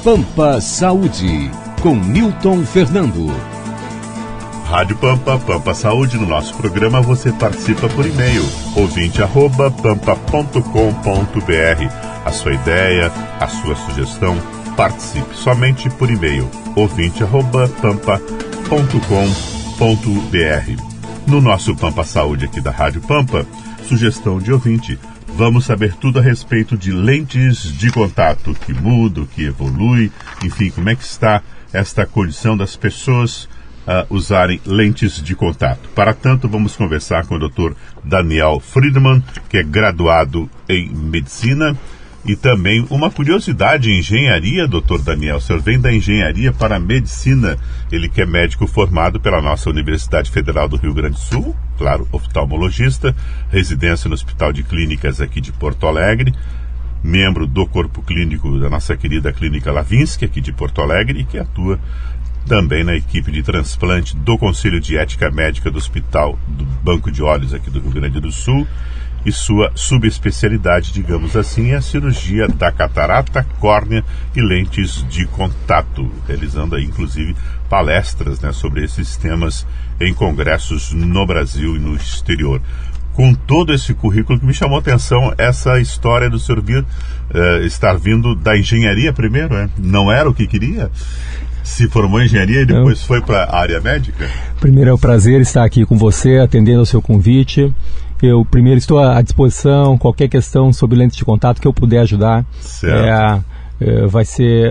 Pampa Saúde, com Newton Fernando. Rádio Pampa, Pampa Saúde. No nosso programa você participa por e-mail, ouvinte@pampa.com.br. A sua ideia, a sua sugestão, participe somente por e-mail, ouvinte@pampa.com.br. No nosso Pampa Saúde aqui da Rádio Pampa, sugestão de ouvinte. Vamos saber tudo a respeito de lentes de contato, que muda, que evolui, enfim, como é que está esta condição das pessoas usarem lentes de contato. Para tanto, vamos conversar com o Dr. Daniel Friedman, que é graduado em Medicina, e também uma curiosidade em engenharia, Dr. Daniel. O senhor vem da engenharia para a medicina. Ele que é médico formado pela nossa Universidade Federal do Rio Grande do Sul, claro, oftalmologista, residência no Hospital de Clínicas aqui de Porto Alegre, membro do corpo clínico da nossa querida Clínica Lavinsky, aqui de Porto Alegre, e que atua também na equipe de transplante do Conselho de Ética Médica do Hospital do Banco de Olhos aqui do Rio Grande do Sul. E sua subespecialidade, digamos assim, é a cirurgia da catarata, córnea e lentes de contato, realizando aí, inclusive, palestras, né, sobre esses temas em congressos no Brasil e no exterior. Com todo esse currículo, que me chamou a atenção essa história do senhor estar vindo da engenharia primeiro, né? Não era o que queria? Se formou em engenharia e depois foi para a área médica? Primeiro é um prazer estar aqui com você, atendendo ao seu convite. Eu primeiro estou à disposição, qualquer questão sobre lentes de contato que eu puder ajudar. Certo.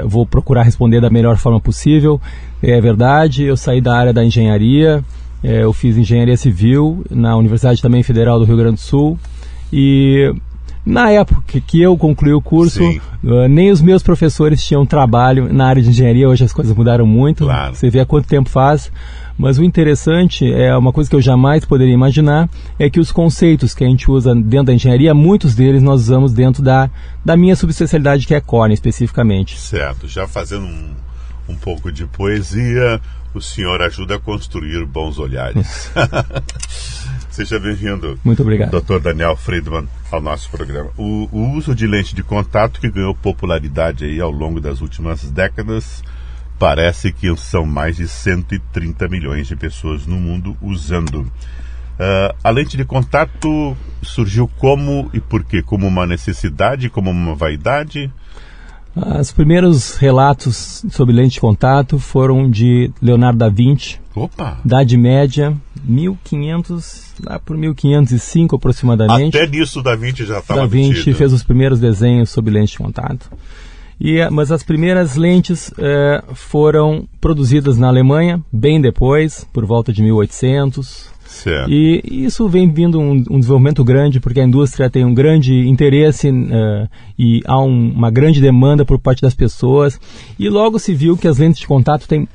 Vou procurar responder da melhor forma possível. É verdade, eu saí da área da engenharia, eu fiz engenharia civil na Universidade também Federal do Rio Grande do Sul, e na época que eu concluí o curso, nem os meus professores tinham trabalho na área de engenharia. Hoje as coisas mudaram muito, claro. Você vê há quanto tempo faz. Mas o interessante, é uma coisa que eu jamais poderia imaginar, é que os conceitos que a gente usa dentro da engenharia, muitos deles nós usamos dentro da minha subespecialidade, que é córnea, especificamente. Certo. Já fazendo um pouco de poesia, o senhor ajuda a construir bons olhares. Seja bem-vindo. Muito obrigado. Dr. Daniel Friedman, ao nosso programa. O uso de lente de contato, que ganhou popularidade aí ao longo das últimas décadas, parece que são mais de 130 milhões de pessoas no mundo usando. A lente de contato surgiu como e por quê? Como uma necessidade, como uma vaidade? Os primeiros relatos sobre lente de contato foram de Leonardo da Vinci. Opa! Idade Média, 1500, lá por 1505 aproximadamente. Até nisso Da Vinci já estava metido. Da Vinci fez os primeiros desenhos sobre lente de contato. Mas as primeiras lentes foram produzidas na Alemanha, bem depois, por volta de 1800. Certo. E isso vem vindo um desenvolvimento grande, porque a indústria tem um grande interesse e há uma grande demanda por parte das pessoas. E logo se viu que as lentes de contato têm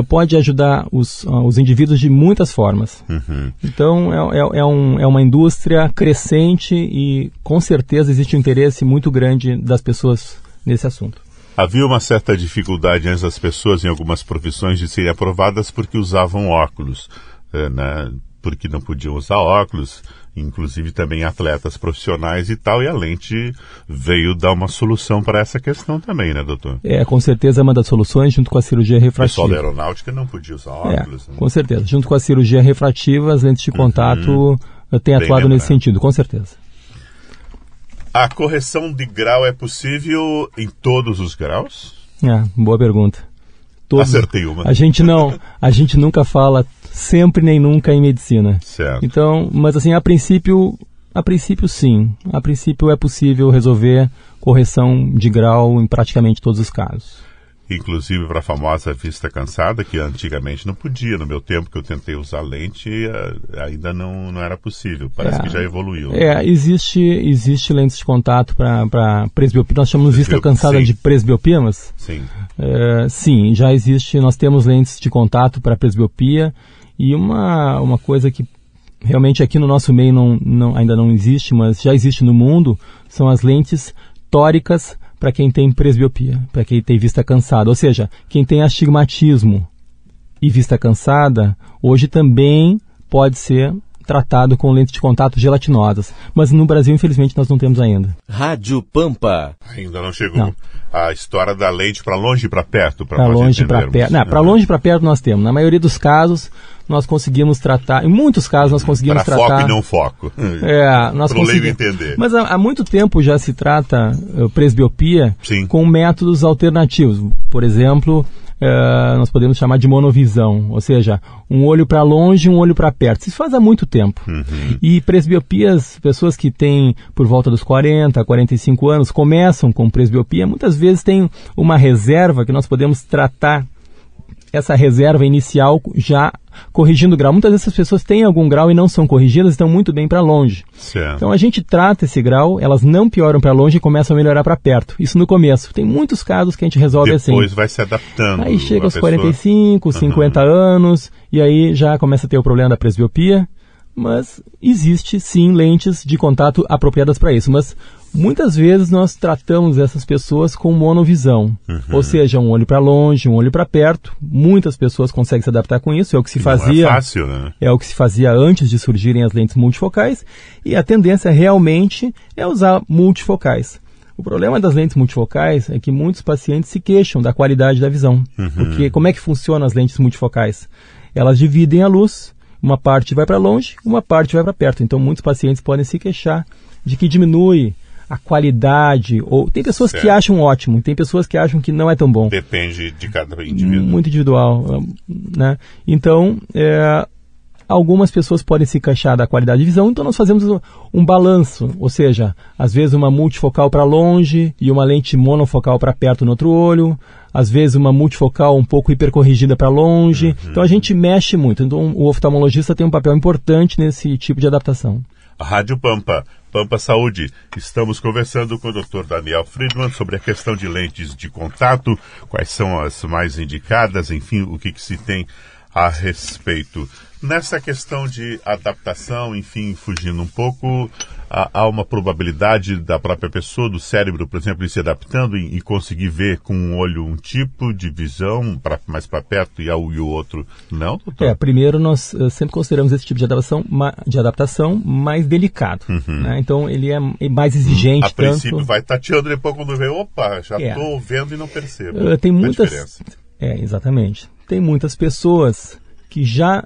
pode ajudar os indivíduos de muitas formas. Uhum. Então é uma indústria crescente e com certeza existe um interesse muito grande das pessoas nesse assunto. Havia uma certa dificuldade antes das pessoas em algumas profissões de serem aprovadas porque usavam óculos, né? Porque não podiam usar óculos, inclusive também atletas profissionais e tal, e a lente veio dar uma solução para essa questão também, né, doutor? Com certeza é uma das soluções, junto com a cirurgia refrativa. O pessoal da aeronáutica não podia usar óculos. Né? Com certeza. Junto com a cirurgia refrativa, as lentes de contato têm atuado nesse sentido, com certeza. A correção de grau é possível em todos os graus? Boa pergunta. Acertei uma. A gente nunca fala sempre nem nunca em medicina. Certo. Então, mas assim, a princípio sim. A princípio é possível resolver correção de grau em praticamente todos os casos. Inclusive para a famosa vista cansada, que antigamente não podia. No meu tempo que eu tentei usar lente, ainda não era possível. Parece que já evoluiu. Existe lentes de contato para presbiopia. Nós chamamos vista cansada de presbiopias. Sim. Sim, já existe. Nós temos lentes de contato para presbiopia. E uma coisa que realmente aqui no nosso meio ainda não existe, mas já existe no mundo, são as lentes tóricas para quem tem presbiopia, para quem tem vista cansada. Ou seja, quem tem astigmatismo e vista cansada, hoje também pode ser tratado com lentes de contato gelatinosas. Mas no Brasil, infelizmente, nós não temos ainda. Rádio Pampa. Ainda não chegou. Não. A história da lente para longe e para perto, para Para nós longe e para perto. Não, para longe e para perto nós temos. Na maioria dos casos, nós conseguimos tratar. Em muitos casos, nós conseguimos para tratar. Foco e não foco. Nós para o leigo conseguimos entender. Mas há muito tempo já se trata presbiopia Sim. com métodos alternativos. Por exemplo, nós podemos chamar de monovisão, ou seja, um olho para longe e um olho para perto. Isso faz há muito tempo. E presbiopias, pessoas que têm por volta dos 40, 45 anos, começam com presbiopia, muitas vezes tem uma reserva que nós podemos tratar essa reserva inicial já corrigindo o grau. Muitas vezes essas pessoas têm algum grau e não são corrigidas, estão muito bem para longe. Certo. Então a gente trata esse grau, elas não pioram para longe e começam a melhorar para perto. Isso no começo. Tem muitos casos que a gente resolve assim. Depois vai se adaptando. Aí chega aos 45, 50 anos, e aí já começa a ter o problema da presbiopia. Mas existe sim lentes de contato apropriadas para isso. Mas muitas vezes nós tratamos essas pessoas com monovisão. Ou seja, um olho para longe, um olho para perto. Muitas pessoas conseguem se adaptar com isso. É o que se fazia. Não é fácil, né? É o que se fazia antes de surgirem as lentes multifocais. E a tendência realmente é usar multifocais. O problema das lentes multifocais é que muitos pacientes se queixam da qualidade da visão. Porque como é que funcionam as lentes multifocais? Elas dividem a luz. Uma parte vai para longe, uma parte vai para perto. Então, muitos pacientes podem se queixar de que diminui a qualidade. Ou tem pessoas que acham ótimo, tem pessoas que acham que não é tão bom. Depende de cada indivíduo. Muito individual, né? Então, algumas pessoas podem se queixar da qualidade de visão. Então, nós fazemos um balanço. Ou seja, às vezes uma multifocal para longe e uma lente monofocal para perto no outro olho. Às vezes uma multifocal um pouco hipercorrigida para longe. Então a gente mexe muito. Então o oftalmologista tem um papel importante nesse tipo de adaptação. A Rádio Pampa, Pampa Saúde. Estamos conversando com o Dr. Daniel Friedman sobre a questão de lentes de contato, quais são as mais indicadas, enfim, o que se tem a respeito. Nessa questão de adaptação, enfim, fugindo um pouco, há uma probabilidade da própria pessoa, do cérebro, por exemplo, ir se adaptando e conseguir ver com um olho um tipo de visão mais para perto e o outro não, doutor? Primeiro nós sempre consideramos esse tipo de adaptação mais delicado. Né? Então ele é mais exigente. A princípio vai tateando, depois quando vê, opa, já estou vendo e não percebo. Tem muitas... exatamente. Tem muitas pessoas que já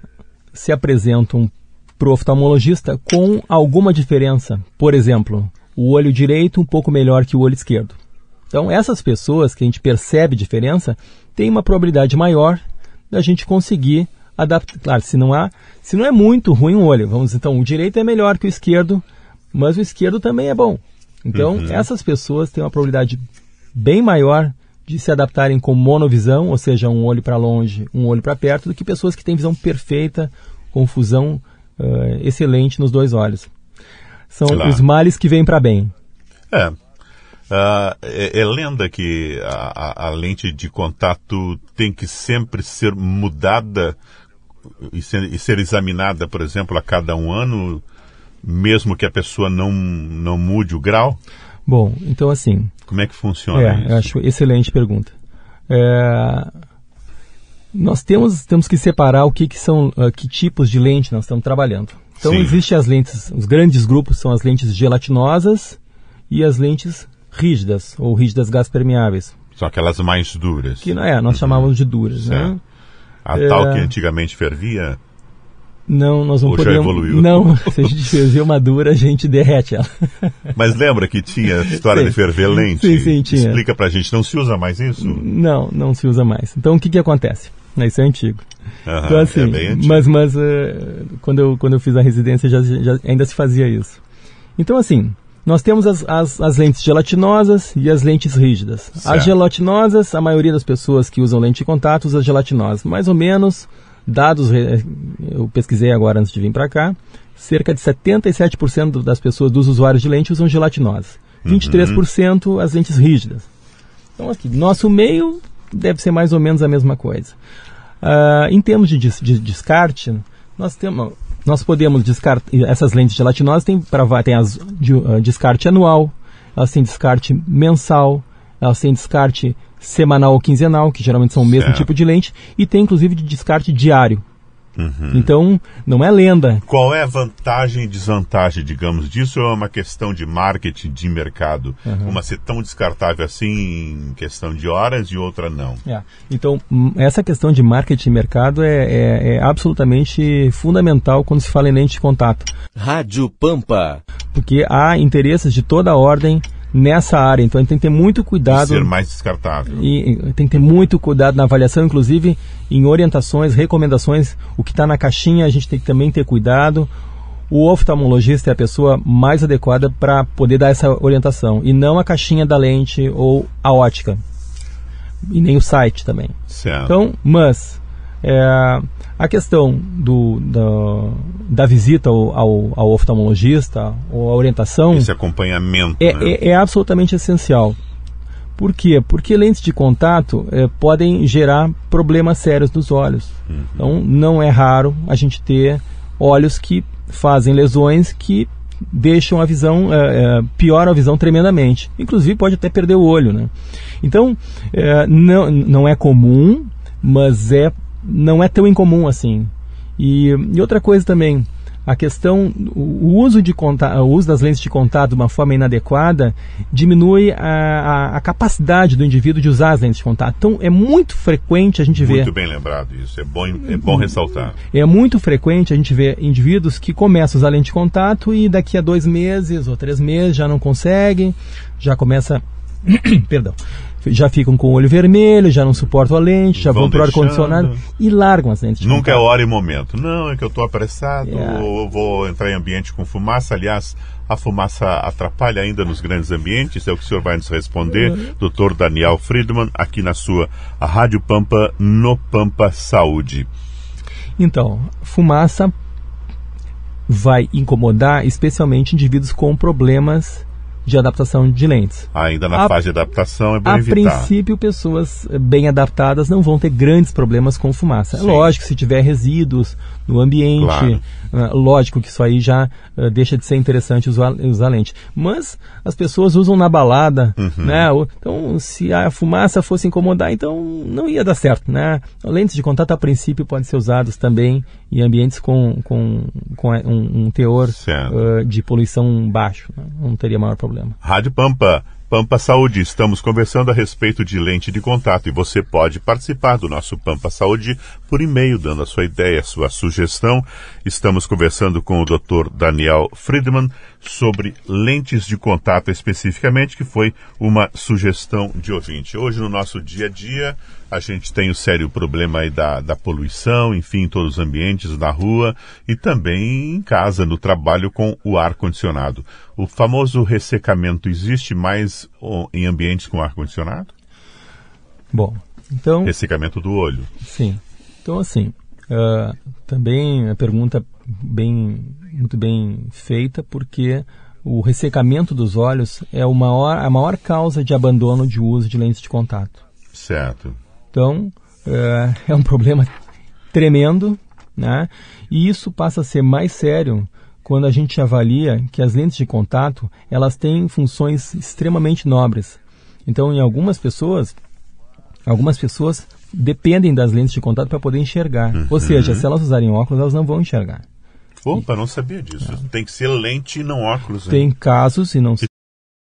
se apresentam para o oftalmologista com alguma diferença. Por exemplo, o olho direito um pouco melhor que o olho esquerdo. Então, essas pessoas que a gente percebe diferença, tem uma probabilidade maior da gente conseguir adaptar. Claro, se não é muito ruim um olho, então o direito é melhor que o esquerdo, mas o esquerdo também é bom. Então, essas pessoas têm uma probabilidade bem maior de se adaptarem com monovisão, ou seja, um olho para longe, um olho para perto, do que pessoas que têm visão perfeita, com fusão excelente nos dois olhos. São os males que vêm para bem. É lenda que a lente de contato tem que sempre ser mudada e ser examinada, por exemplo, a cada um ano, mesmo que a pessoa não mude o grau? Bom, então assim... Como é que funciona isso? Eu acho excelente pergunta. Nós temos que separar que tipos de lente nós estamos trabalhando. Então, existem as lentes, os grandes grupos são as lentes gelatinosas e as lentes rígidas, ou rígidas gás permeáveis. São aquelas mais duras. Que nós chamávamos de duras. Né? A tal que antigamente fervia... Não, nós não Ou podemos... já evoluiu? Não, se a gente ferver uma dura, a gente derrete ela. Mas lembra que tinha a história de ferver lente? Sim, tinha. Explica pra gente, não se usa mais isso? Não se usa mais. Então, o que acontece? Isso é antigo. Então, assim, é bem antigo. Mas quando eu fiz a residência, já ainda se fazia isso. Então, assim, nós temos as lentes gelatinosas e as lentes rígidas. Certo. As gelatinosas, a maioria das pessoas que usam lente de contato usa gelatinosas. Mais ou menos... Dados, eu pesquisei agora antes de vir para cá, cerca de 77% das pessoas, dos usuários de lente, usam gelatinosas. 23% as lentes rígidas. Então, aqui, nosso meio deve ser mais ou menos a mesma coisa. Em termos de descarte, nós podemos descartar, essas lentes gelatinosas tem as de descarte anual, elas têm descarte mensal, elas têm descarte semanal ou quinzenal, que geralmente são o mesmo tipo de lente, e tem inclusive de descarte diário. Então, não é lenda. Qual é a vantagem e desvantagem, digamos, disso? Ou é uma questão de marketing, de mercado? Uma ser tão descartável assim em questão de horas e outra não? Então, essa questão de marketing e mercado é absolutamente fundamental quando se fala em lente de contato. Rádio Pampa. Porque há interesses de toda a ordem nessa área, então a gente tem que ter muito cuidado. Ser mais descartável. E tem que ter muito cuidado na avaliação, inclusive em orientações, recomendações. O que está na caixinha a gente tem que também ter cuidado. O oftalmologista é a pessoa mais adequada para poder dar essa orientação, e não a caixinha da lente ou a ótica, e nem o site também. Certo. Então, mas a questão da visita ao oftalmologista, ou a orientação... Esse acompanhamento, é absolutamente essencial. Por quê? Porque lentes de contato podem gerar problemas sérios nos olhos. Então, não é raro a gente ter olhos que fazem lesões que deixam a visão, pioram a visão tremendamente. Inclusive, pode até perder o olho, né? Então, não é comum, mas não é tão incomum assim. E outra coisa também, a questão, o uso das lentes de contato de uma forma inadequada diminui a capacidade do indivíduo de usar as lentes de contato. Então, é muito frequente a gente ver... Muito bem lembrado isso, é bom ressaltar. É muito frequente a gente ver indivíduos que começam a usar lente de contato e daqui a 2 meses ou 3 meses já não conseguem, já começa... Perdão. Já ficam com o olho vermelho, já não suportam a lente, já vão para o ar-condicionado e largam as lentes de Nunca contato. É hora e momento. Não, é que eu estou apressado, ou vou entrar em ambiente com fumaça. Aliás, a fumaça atrapalha ainda nos grandes ambientes? É o que o senhor vai nos responder, Dr. Daniel Friedman, aqui na sua Rádio Pampa, no Pampa Saúde. Então, fumaça vai incomodar especialmente indivíduos com problemas de adaptação de lentes. Ainda na fase de adaptação é bom evitar. A princípio, pessoas bem adaptadas não vão ter grandes problemas com fumaça. Sim. É lógico, se tiver resíduos no ambiente, claro. Lógico que isso aí já deixa de ser interessante usar lente. Mas as pessoas usam na balada, né? Então, se a fumaça fosse incomodar, então não ia dar certo, né? Lentes de contato, a princípio, podem ser usadas também em ambientes com um teor de poluição baixo, né? Não teria maior problema. Rádio Pampa, Pampa Saúde, estamos conversando a respeito de lente de contato e você pode participar do nosso Pampa Saúde por e-mail, dando a sua ideia, a sua sugestão. Estamos conversando com o Dr. Daniel Friedman sobre lentes de contato especificamente, que foi uma sugestão de ouvinte. Hoje, no nosso dia a dia, a gente tem o sério problema aí da poluição, enfim, em todos os ambientes, na rua e também em casa, no trabalho com o ar-condicionado. O famoso ressecamento existe mais em ambientes com ar-condicionado? Bom, então... Ressecamento do olho. Sim. Então, assim, também a pergunta muito bem feita, porque o ressecamento dos olhos é a maior causa de abandono de uso de lentes de contato. Certo. Então, é um problema tremendo, né? E isso passa a ser mais sério quando a gente avalia que as lentes de contato, elas têm funções extremamente nobres. Então, em algumas pessoas dependem das lentes de contato para poder enxergar. Ou seja, se elas usarem óculos, elas não vão enxergar. Opa, não sabia disso. Tem que ser lente e não óculos. Tem casos, e não que